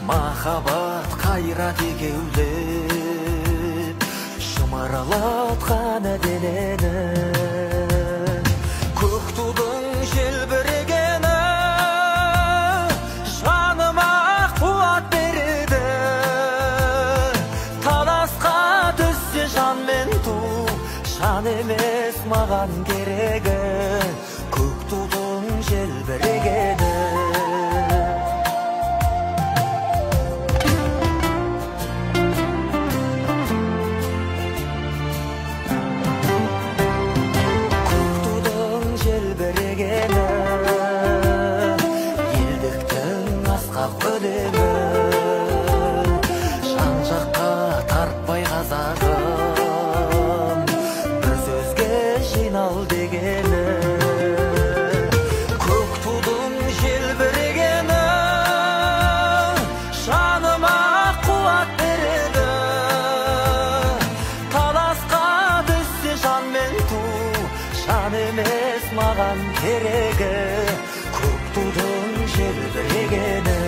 Махаббат қайрат екеулеп шымырлатқан денені, көк тудың желбірегені жаныма қуат береді. Таласқа түссе жан мен ту, жан емес маған керегі, көк тудың желбірегені. Елдіктің асқақ өлеңі, жан жаққа тартпай қазағым, бір сөзге жинал дегені. Көк тудың желбірегені жаныма қуат береді. Таласқа түссе жан мен ту, жан емес маған керегі, көк тудың желбірегені.